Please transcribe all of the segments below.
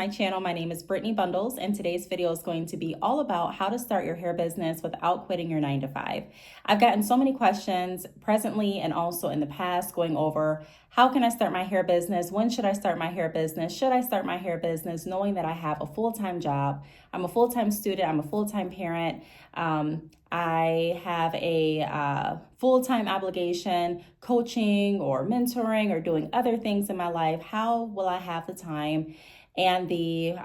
my channel. My name is Brittney Bundles, and today's video is going to be all about how to start your hair business without quitting your 9-to-5. I've gotten so many questions presently and also in the past going over how can I start my hair business? When should I start my hair business? Should I start my hair business knowing that I have a full-time job? I'm a full-time student. I'm a full-time parent. I have a full-time obligation, coaching or mentoring or doing other things in my life. How will I have the time and the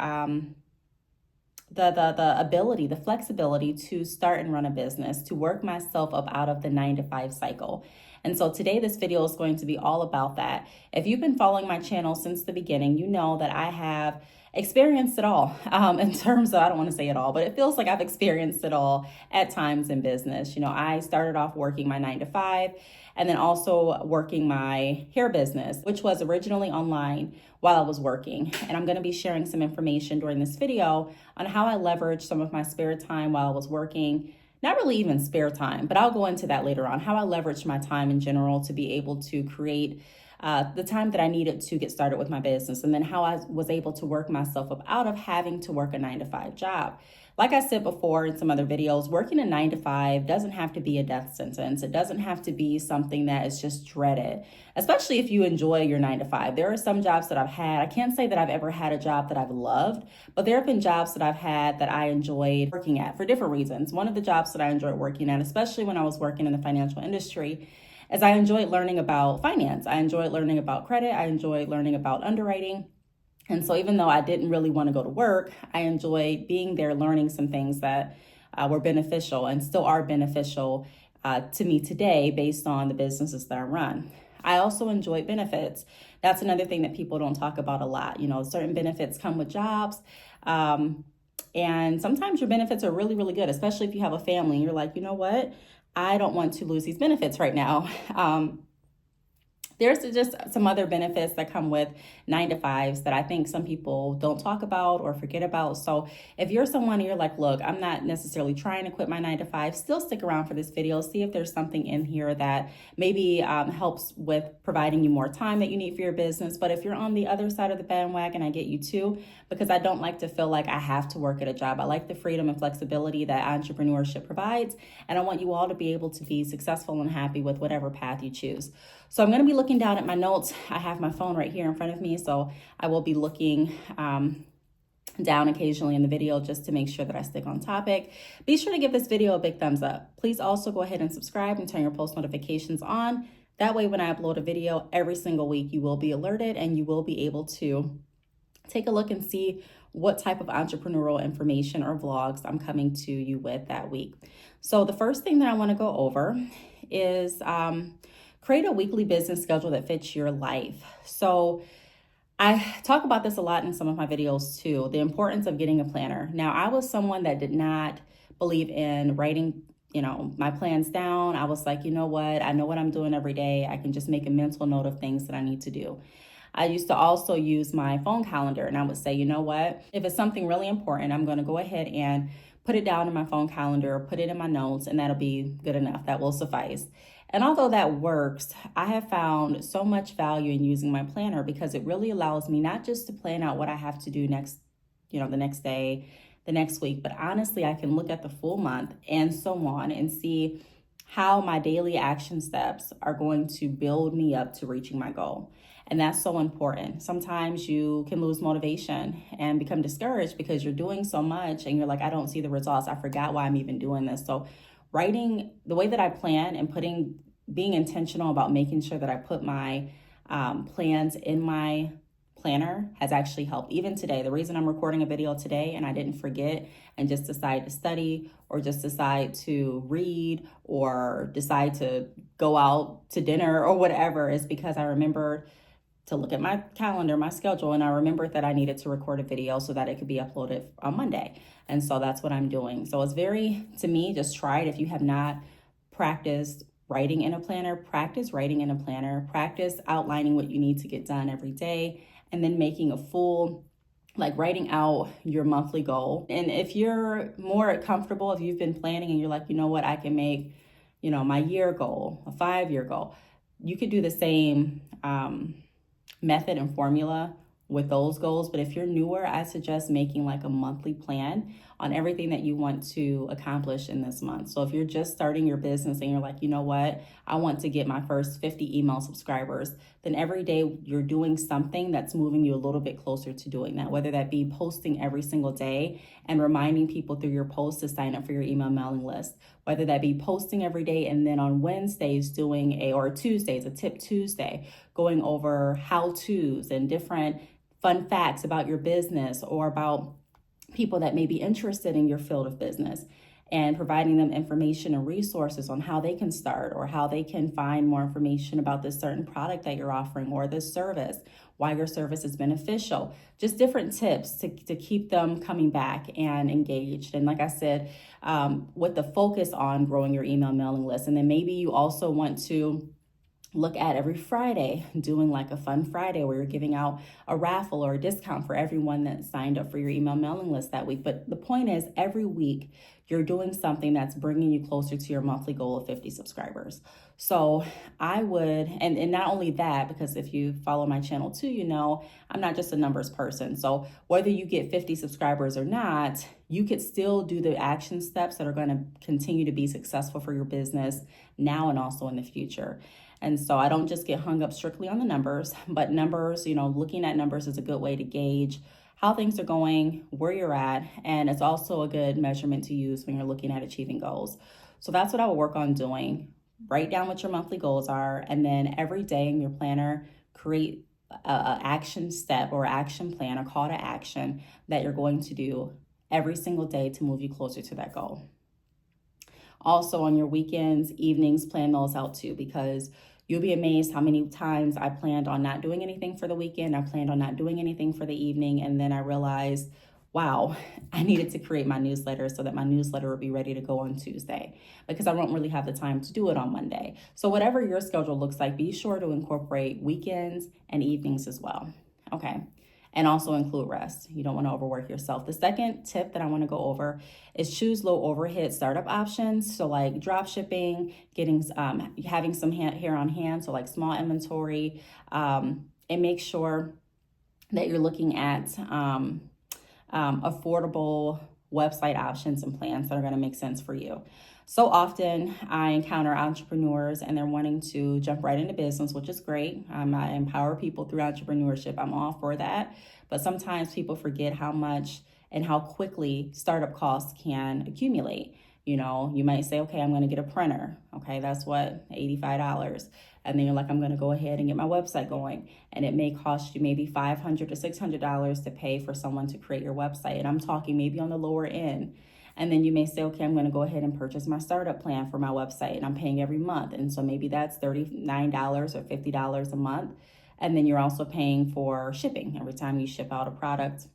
ability, the flexibility to start and run a business, to work myself up out of the 9-to-5 cycle? And so today this video is going to be all about that. If you've been following my channel since the beginning, you know that I have experienced it all in terms of, I don't want to say it all, but it feels like I've experienced it all at times in business. You know, I started off working my 9-to-5 and then also working my hair business, which was originally online while I was working. And I'm going to be sharing some information during this video on how I leveraged some of my spare time while I was working. Not really even spare time, but I'll go into that later on, how I leveraged my time in general to be able to create the time that I needed to get started with my business, and then how I was able to work myself up out of having to work a 9-to-5 job. Like I said before in some other videos, working a 9-to-5 doesn't have to be a death sentence. It doesn't have to be something that is just dreaded, especially if you enjoy your 9-to-5. There are some jobs that I've had. I can't say that I've ever had a job that I've loved, but there have been jobs that I've had that I enjoyed working at for different reasons. One of the jobs that I enjoyed working at, especially when I was working in the financial industry, is I enjoyed learning about finance. I enjoyed learning about credit. I enjoyed learning about underwriting. And so even though I didn't really want to go to work, I enjoyed being there, learning some things that were beneficial and still are beneficial to me today based on the businesses that I run. I also enjoyed benefits. That's another thing that people don't talk about a lot. You know, certain benefits come with jobs. And sometimes your benefits are really, really good, especially if you have a family and you're like, you know what? I don't want to lose these benefits right now. There's just some other benefits that come with 9-to-5s that I think some people don't talk about or forget about. So if you're someone and you're like, look, I'm not necessarily trying to quit my 9-to-5, still stick around for this video. See if there's something in here that maybe helps with providing you more time that you need for your business. But if you're on the other side of the bandwagon, I get you too, because I don't like to feel like I have to work at a job. I like the freedom and flexibility that entrepreneurship provides. And I want you all to be able to be successful and happy with whatever path you choose. So I'm going to be looking down at my notes. I have my phone right here in front of me, so I will be looking down occasionally in the video just to make sure that I stick on topic. Be sure to give this video a big thumbs up. Please also go ahead and subscribe and turn your post notifications on. That way, when I upload a video every single week, you will be alerted and you will be able to take a look and see what type of entrepreneurial information or vlogs I'm coming to you with that week. So the first thing that I want to go over is create a weekly business schedule that fits your life. So I talk about this a lot in some of my videos too, the importance of getting a planner. Now, I was someone that did not believe in writing, my plans down. I was like, you know what? I know what I'm doing every day. I can just make a mental note of things that I need to do. I used to also use my phone calendar, and I would say, you know what? If it's something really important, I'm going to go ahead and put it down in my phone calendar, put it in my notes, and that'll be good enough. That will suffice. And although that works, I have found so much value in using my planner because it really allows me not just to plan out what I have to do next, the next day, the next week, but honestly, I can look at the full month and so on and see how my daily action steps are going to build me up to reaching my goal. And that's so important. Sometimes you can lose motivation and become discouraged because you're doing so much and you're like, I don't see the results. I forgot why I'm even doing this. So writing the way that I plan and being intentional about making sure that I put my plans in my planner has actually helped. Even today, the reason I'm recording a video today and I didn't forget and just decide to study or just decide to read or decide to go out to dinner or whatever is because I remembered to look at my calendar, my schedule, and I remembered that I needed to record a video so that it could be uploaded on Monday. And so that's what I'm doing. So it's to me, just try it. If you have not practiced writing in a planner, practice writing in a planner, practice outlining what you need to get done every day, and then making a full, writing out your monthly goal. And if you're more comfortable, if you've been planning and you're like, you know what, I can make, my year goal, a 5-year goal, you could do the same method and formula with those goals. But if you're newer, I suggest making like a monthly plan on everything that you want to accomplish in this month. So if you're just starting your business and you're like, you know what, I want to get my first 50 email subscribers, then every day you're doing something that's moving you a little bit closer to doing that, whether that be posting every single day and reminding people through your posts to sign up for your email mailing list, whether that be posting every day and then on Wednesdays doing or Tuesdays, a tip Tuesday, going over how-tos and different fun facts about your business or about people that may be interested in your field of business, and providing them information and resources on how they can start or how they can find more information about this certain product that you're offering or this service, why your service is beneficial, just different tips to keep them coming back and engaged. And like I said, with the focus on growing your email mailing list. And then maybe you also want to look at every Friday doing like a fun Friday where you're giving out a raffle or a discount for everyone that signed up for your email mailing list that week. But the point is, every week you're doing something that's bringing you closer to your monthly goal of 50 subscribers. So I would, and not only that, because if you follow my channel too, you know, I'm not just a numbers person. So whether you get 50 subscribers or not, you could still do the action steps that are going to continue to be successful for your business now and also in the future. And so I don't just get hung up strictly on the numbers, but numbers, you know, looking at numbers is a good way to gauge how things are going, where you're at, and it's also a good measurement to use when you're looking at achieving goals. So that's what I would work on doing. Write down what your monthly goals are, and then every day in your planner, create a action step or action plan, a call to action that you're going to do every single day to move you closer to that goal. Also on your weekends, evenings, plan those out too, because you'll be amazed how many times I planned on not doing anything for the weekend. I planned on not doing anything for the evening. And then I realized, wow, I needed to create my newsletter so that my newsletter would be ready to go on Tuesday, because I won't really have the time to do it on Monday. So whatever your schedule looks like, be sure to incorporate weekends and evenings as well. Okay. And also include rest. You don't want to overwork yourself. The second tip that I want to go over is choose low overhead startup options. So like drop shipping, getting having some hair on hand, so like small inventory, and make sure that you're looking at affordable website options and plans that are going to make sense for you. So often I encounter entrepreneurs and they're wanting to jump right into business, which is great. I empower people through entrepreneurship. I'm all for that. But sometimes people forget how much and how quickly startup costs can accumulate. You know, you might say, okay, I'm going to get a printer. Okay, that's what, $85. And then you're like, I'm going to go ahead and get my website going. And it may cost you maybe $500 to $600 to pay for someone to create your website. And I'm talking maybe on the lower end. And then you may say, okay, I'm going to go ahead and purchase my startup plan for my website, and I'm paying every month. And so maybe that's $39 or $50 a month. And then you're also paying for shipping every time you ship out a product.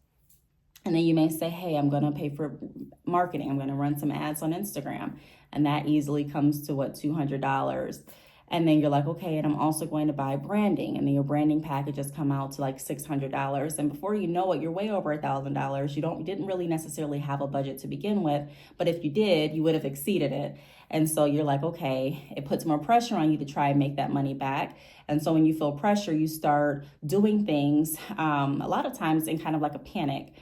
And then you may say, hey, I'm going to pay for marketing. I'm going to run some ads on Instagram. And that easily comes to what, $200. And then you're like, okay, and I'm also going to buy branding. And then your branding packages come out to like $600. And before you know it, you're way over $1,000. You didn't really necessarily have a budget to begin with. But if you did, you would have exceeded it. And so you're like, okay, it puts more pressure on you to try and make that money back. And so when you feel pressure, you start doing things a lot of times in kind of like a panic.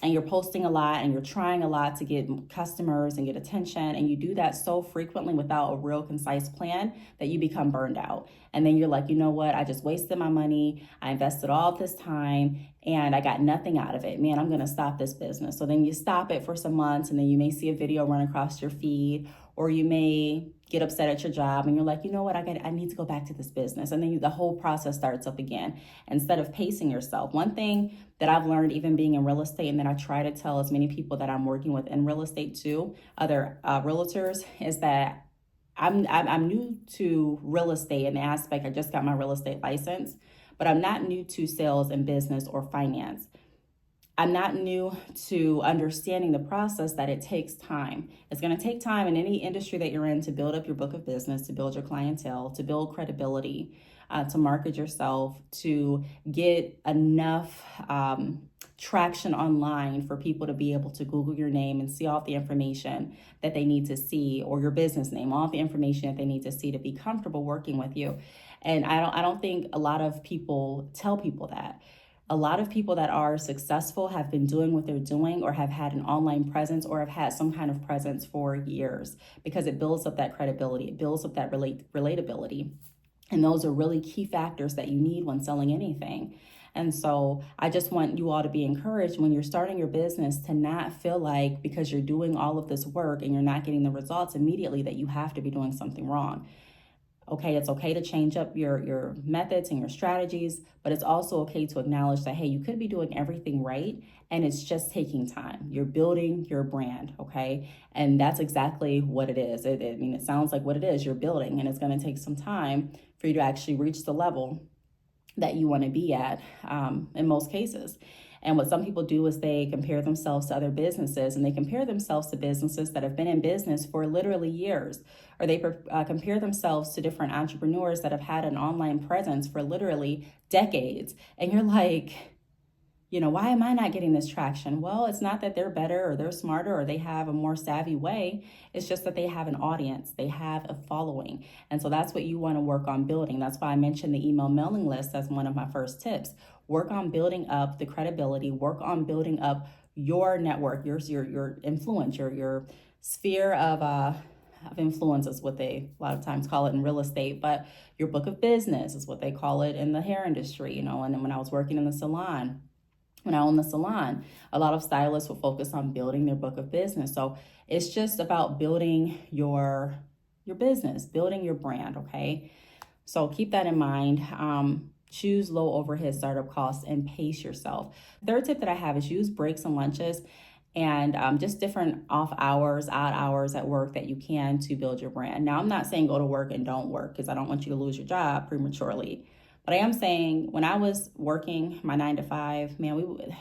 And you're posting a lot and you're trying a lot to get customers and get attention. And you do that so frequently without a real concise plan that you become burned out. And then you're like, you know what? I just wasted my money. I invested all this time and I got nothing out of it. Man, I'm going to stop this business. So then you stop it for some months, and then you may see a video run across your feed, or you may get upset at your job and you're like, you know what, I need to go back to this business. And then the whole process starts up again instead of pacing yourself. One thing that I've learned even being in real estate, and that I try to tell as many people that I'm working with in real estate too, other realtors, is that I'm new to real estate in the aspect, I just got my real estate license, but I'm not new to sales and business or finance. I'm not new to understanding the process that it takes time. It's going to take time in any industry that you're in to build up your book of business, to build your clientele, to build credibility, to market yourself, to get enough traction online for people to be able to Google your name and see all the information that they need to see, or your business name, all the information that they need to see to be comfortable working with you. And I don't think a lot of people tell people that. A lot of people that are successful have been doing what they're doing or have had an online presence or have had some kind of presence for years, because it builds up that credibility, it builds up that relatability. And those are really key factors that you need when selling anything. And so I just want you all to be encouraged when you're starting your business to not feel like because you're doing all of this work and you're not getting the results immediately that you have to be doing something wrong. Okay, it's okay to change up your methods and your strategies, but it's also okay to acknowledge that, hey, you could be doing everything right and it's just taking time. You're building your brand, okay? And that's exactly what it is. It sounds like what it is. You're building, and it's going to take some time for you to actually reach the level that you want to be at in most cases. And what some people do is they compare themselves to other businesses, and they compare themselves to businesses that have been in business for literally years, or they compare themselves to different entrepreneurs that have had an online presence for literally decades. And you're like, why am I not getting this traction? Well, it's not that they're better or they're smarter or they have a more savvy way. It's just that they have an audience, they have a following. And so that's what you want to work on building. That's why I mentioned the email mailing list as one of my first tips. Work on building up the credibility, work on building up your network, your influence, your sphere of influence is what they a lot of times call it in real estate, but your book of business is what they call it in the hair industry, and then when I was working in the salon, when I own the salon, a lot of stylists will focus on building their book of business. So it's just about building your business, building your brand, okay? So keep that in mind. Choose low overhead startup costs and pace yourself. Third tip that I have is use breaks and lunches and just different off hours, odd hours at work that you can to build your brand. Now, I'm not saying go to work and don't work, because I don't want you to lose your job prematurely. But I am saying when I was working my 9 to 5, man,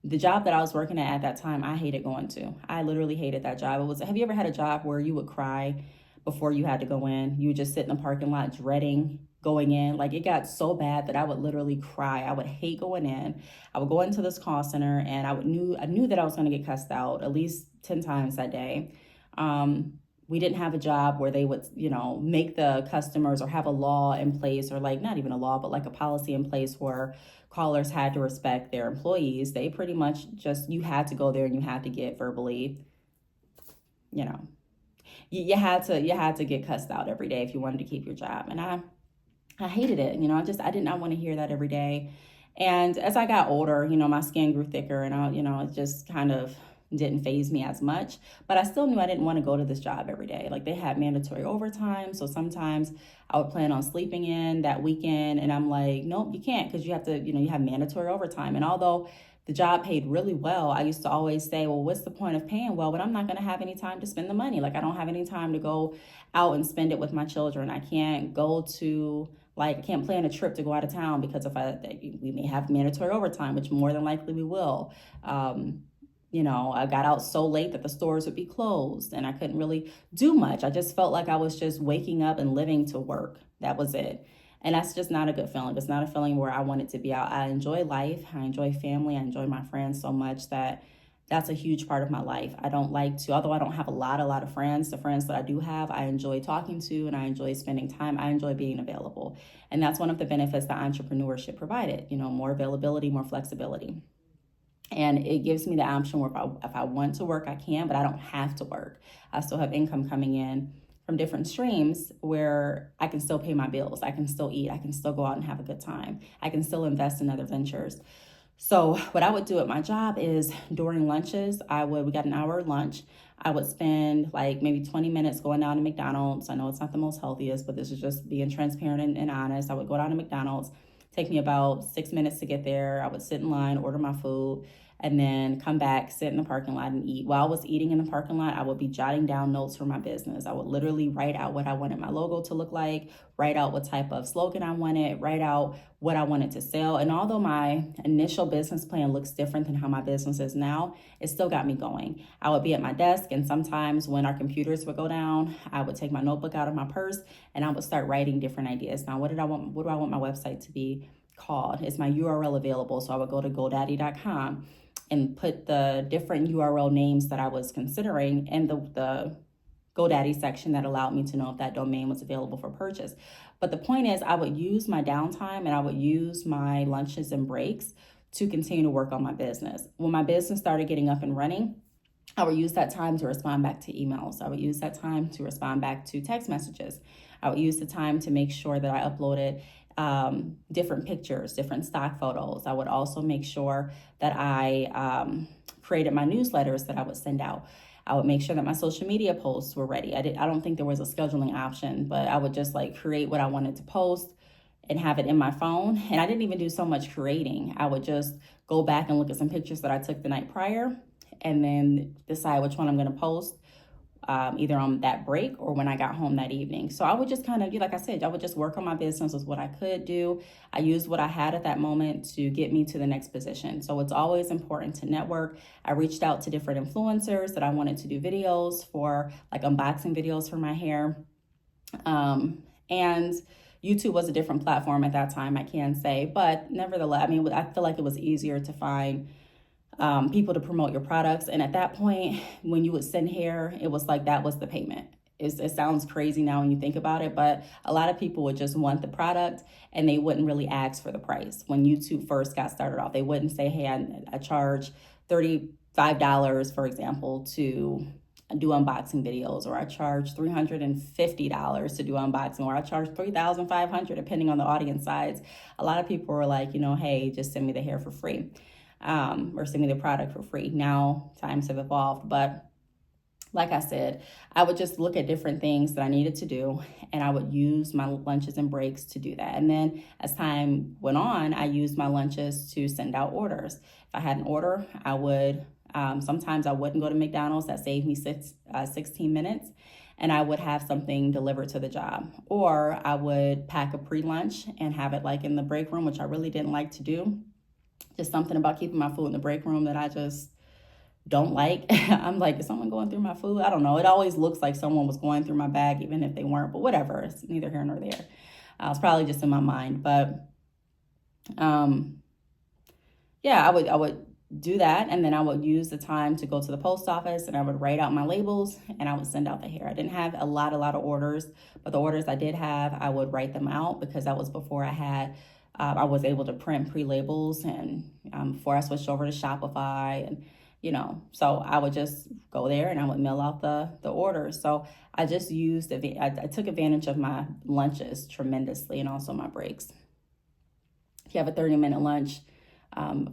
the job that I was working at that time, I hated going to. I literally hated that job. Have you ever had a job where you would cry before you had to go in? You would just sit in the parking lot dreading going in. Like, it got so bad that I would literally cry. I would hate going in. I would go into this call center and I knew that I was going to get cussed out at least 10 times that day. We didn't have a job where they would, make the customers or have a law in place, or like not even a law, but like a policy in place where callers had to respect their employees. They pretty much just, you had to go there and you had to get verbally, you had to get cussed out every day if you wanted to keep your job. And I hated it. I did not want to hear that every day. And as I got older, my skin grew thicker, and it just kind of didn't faze me as much, but I still knew I didn't want to go to this job every day. Like, they had mandatory overtime. So sometimes I would plan on sleeping in that weekend, and I'm like, nope, you can't, because you have to, you have mandatory overtime. And although the job paid really well, I used to always say, well, what's the point of paying well, but I'm not going to have any time to spend the money. Like, I don't have any time to go out and spend it with my children. I can't go to, I can't plan a trip to go out of town, because we may have mandatory overtime, which more than likely we will. I got out so late that the stores would be closed and I couldn't really do much. I just felt like I was just waking up and living to work. That was it. And that's just not a good feeling. It's not a feeling where I wanted to be out. I enjoy life. I enjoy family. I enjoy my friends so much that that's a huge part of my life. I don't like to, although I don't have a lot of friends, the friends that I do have, I enjoy talking to and I enjoy spending time. I enjoy being available. And that's one of the benefits that entrepreneurship provided, more availability, more flexibility. And it gives me the option where if I want to work, I can, but I don't have to work. I still have income coming in from different streams where I can still pay my bills. I can still eat. I can still go out and have a good time. I can still invest in other ventures. So what I would do at my job is during lunches, we got an hour lunch. I would spend like maybe 20 minutes going down to McDonald's. I know it's not the most healthiest, but this is just being transparent and honest. I would go down to McDonald's. Take me about 6 minutes to get there. I would sit in line, order my food, and then come back, sit in the parking lot and eat. While I was eating in the parking lot, I would be jotting down notes for my business. I would literally write out what I wanted my logo to look like, write out what type of slogan I wanted, write out what I wanted to sell. And although my initial business plan looks different than how my business is now, it still got me going. I would be at my desk, and sometimes when our computers would go down, I would take my notebook out of my purse and I would start writing different ideas. Now, what do I want my website to be called? Is my URL available? So I would go to GoDaddy.com and put the different URL names that I was considering in the GoDaddy section that allowed me to know if that domain was available for purchase. But the point is, I would use my downtime and I would use my lunches and breaks to continue to work on my business. When my business started getting up and running, I would use that time to respond back to emails. I would use that time to respond back to text messages. I would use the time to make sure that I uploaded different pictures, different stock photos. I would also make sure that I created my newsletters that I would send out. I would make sure that my social media posts were ready. I don't think there was a scheduling option, but I would just like create what I wanted to post and have it in my phone. And I didn't even do so much creating. I would just go back and look at some pictures that I took the night prior and then decide which one I'm going to post, either on that break or when I got home that evening. So I would just kind of, like I said, I would just work on my business with what I could do. I used what I had at that moment to get me to the next position. So it's always important to network. I reached out to different influencers that I wanted to do videos for, like unboxing videos for my hair. And YouTube was a different platform at that time, I can say, but nevertheless, I mean, I feel like it was easier to find people to promote your products. And at that point, when you would send hair, it was like that was the payment. It sounds crazy now when you think about it, but a lot of people would just want the product and they wouldn't really ask for the price. When YouTube first got started off, they wouldn't say, hey, I charge $35, for example, to do unboxing videos, or I charge $350 to do unboxing, or I charge $3,500, depending on the audience size. A lot of people were like, hey, just send me the hair for free. Or send me the product for free. Now times have evolved, but like I said, I would just look at different things that I needed to do, and I would use my lunches and breaks to do that. And then as time went on, I used my lunches to send out orders. If I had an order, I would, sometimes I wouldn't go to McDonald's. That saved me 16 minutes. And I would have something delivered to the job. Or I would pack a pre-lunch and have it like in the break room, which I really didn't like to do. Just something about keeping my food in the break room that I just don't like. I'm like, is someone going through my food? I don't know. It always looks like someone was going through my bag, even if they weren't, but whatever. It's neither here nor there. It's probably just in my mind. But yeah, I would do that. And then I would use the time to go to the post office and I would write out my labels and I would send out the hair. I didn't have a lot of orders, but the orders I did have, I would write them out because that was before I was able to print pre-labels, and before I switched over to Shopify, and so I would just go there and I would mail out the orders. So I just I took advantage of my lunches tremendously, and also my breaks. If you have a 30-minute lunch,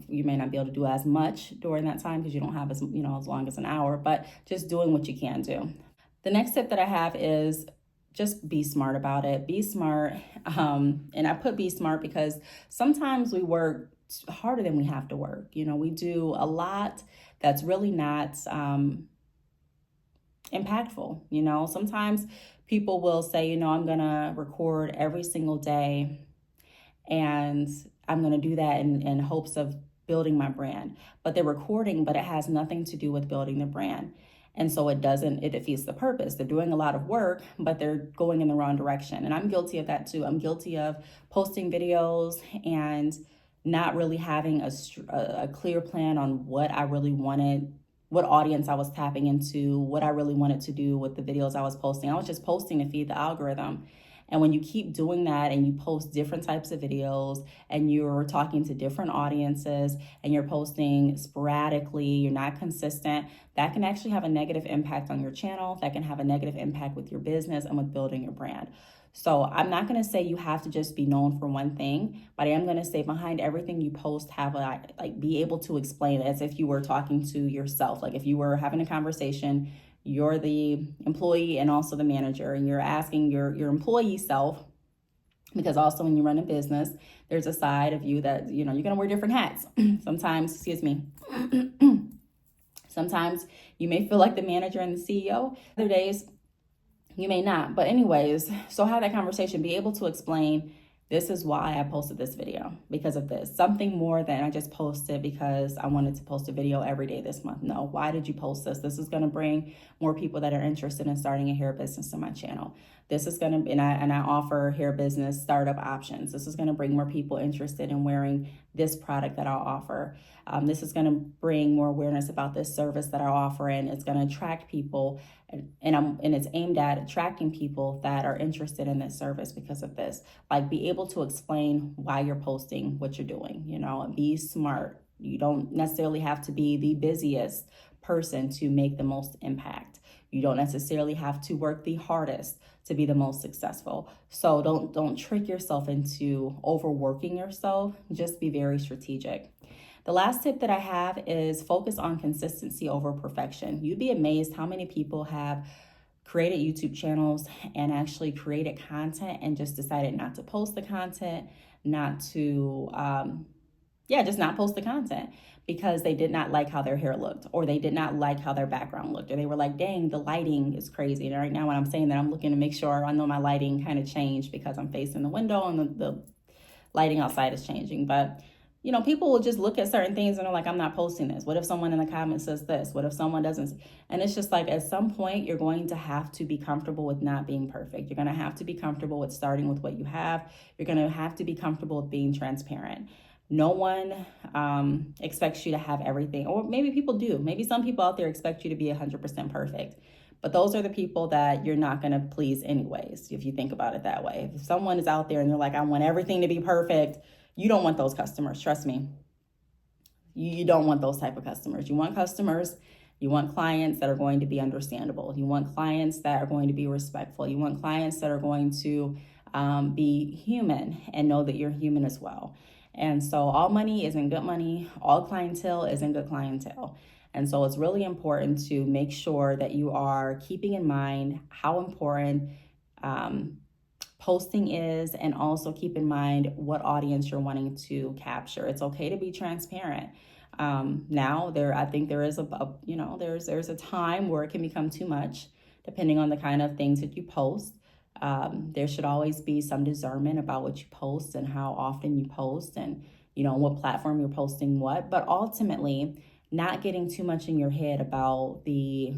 you may not be able to do as much during that time because you don't have as long as an hour, but just doing what you can do. The next tip that I have is just be smart about it. Be smart. And I put be smart because sometimes we work harder than we have to work. We do a lot that's really not impactful. Sometimes people will say, I'm going to record every single day and I'm going to do that in hopes of building my brand. But they're recording, but it has nothing to do with building the brand. And so it defeats the purpose. They're doing a lot of work, but they're going in the wrong direction. And I'm guilty of that too. I'm guilty of posting videos and not really having a clear plan on what I really wanted, what audience I was tapping into, what I really wanted to do with the videos I was posting. I was just posting to feed the algorithm. And when you keep doing that and you post different types of videos and you're talking to different audiences and you're posting sporadically, you're not consistent, that can actually have a negative impact on your channel. That can have a negative impact with your business and with building your brand. So I'm not going to say you have to just be known for one thing, but I am going to say behind everything you post, be able to explain it as if you were talking to yourself. Like if you were having a conversation, you're the employee and also the manager, and you're asking your employee self, because also when you run a business, there's a side of you that, you're going to wear different hats. Sometimes you may feel like the manager and the CEO. Other days, you may not. But anyways, so have that conversation. Be able to explain, this is why I posted this video, because of this. Something more than I just posted because I wanted to post a video every day this month. No, why did you post this? This is going to bring more people that are interested in starting a hair business to my channel. This is going to, and I offer hair business startup options. This is going to bring more people interested in wearing this product that I'll offer. This is going to bring more awareness about this service that I'll offer, and it's going to attract people, and it's aimed at attracting people that are interested in this service because of this. Like, be able to explain why you're posting what you're doing, and be smart. You don't necessarily have to be the busiest person to make the most impact. You don't necessarily have to work the hardest to be the most successful. So don't trick yourself into overworking yourself. Just be very strategic. The last tip that I have is focus on consistency over perfection. You'd be amazed how many people have created YouTube channels and actually created content and just decided not to post the content, not to just not post the content because they did not like how their hair looked, or they did not like how their background looked, or they were like, dang, the lighting is crazy. And right now when I'm saying that, I'm looking to make sure I know my lighting kind of changed because I'm facing the window and the lighting outside is changing. But people will just look at certain things and they're like, I'm not posting this. What if someone in the comments says this? What if someone doesn't? And it's just like, at some point, you're going to have to be comfortable with not being perfect. You're going to have to be comfortable with starting with what you have. You're going to have to be comfortable with being transparent. No one expects you to have everything, or maybe people do. Maybe some people out there expect you to be 100% perfect. But those are the people that you're not going to please anyways, if you think about it that way. If someone is out there and they're like, I want everything to be perfect, you don't want those customers. Trust me. You don't want those type of customers. You want clients that are going to be understandable. You want clients that are going to be respectful. You want clients that are going to be human and know that you're human as well. And so all money isn't good money. All clientele isn't good clientele. And so it's really important to make sure that you are keeping in mind how important posting is, and also keep in mind what audience you're wanting to capture. It's okay to be transparent. I think there is there's a time where it can become too much, depending on the kind of things that you post. There should always be some discernment about what you post and how often you post, and what platform you're posting what. But ultimately, not getting too much in your head about the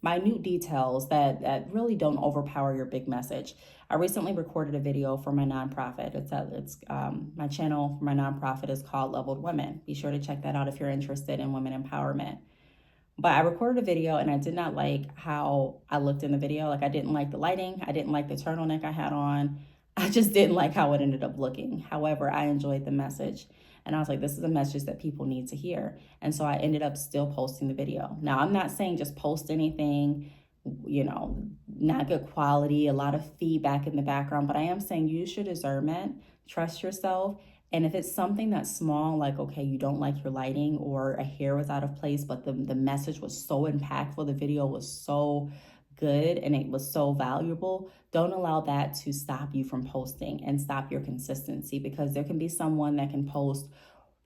minute details that really don't overpower your big message. I recently recorded a video for my nonprofit. My channel for my nonprofit is called Leveled Women. Be sure to check that out if you're interested in women empowerment. But I recorded a video and I did not like how I looked in the video. Like, I didn't like the lighting. I didn't like the turtleneck I had on. I just didn't like how it ended up looking. However, I enjoyed the message. And I was like, this is a message that people need to hear. And so I ended up still posting the video. Now, I'm not saying just post anything, not good quality, a lot of feedback in the background, but I am saying use your discernment, trust yourself. And if it's something that's small, like, okay, you don't like your lighting or a hair was out of place, but the message was so impactful, the video was so good and it was so valuable, don't allow that to stop you from posting and stop your consistency, because there can be someone that can post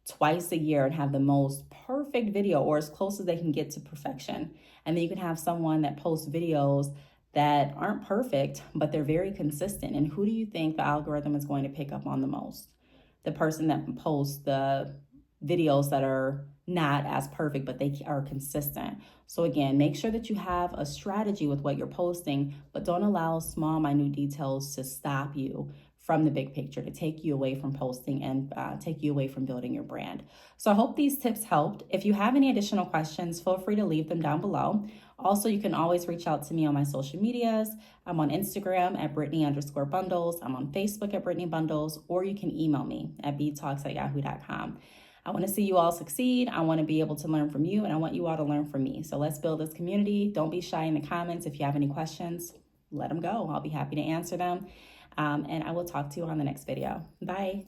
twice a year and have the most perfect video, or as close as they can get to perfection. And then you can have someone that posts videos that aren't perfect, but they're very consistent. And who do you think the algorithm is going to pick up on the most? The person that posts the videos that are not as perfect, but they are consistent. So again, make sure that you have a strategy with what you're posting, but don't allow small, minute details to stop you from the big picture, to take you away from posting and take you away from building your brand. So I hope these tips helped. If you have any additional questions, feel free to leave them down below. Also, you can always reach out to me on my social medias. I'm on Instagram at Brittney_bundles. I'm on Facebook at Brittney Bundles, or you can email me at btalks@yahoo.com. I want to see you all succeed. I want to be able to learn from you, and I want you all to learn from me. So let's build this community. Don't be shy in the comments. If you have any questions, let them go. I'll be happy to answer them. And I will talk to you on the next video. Bye.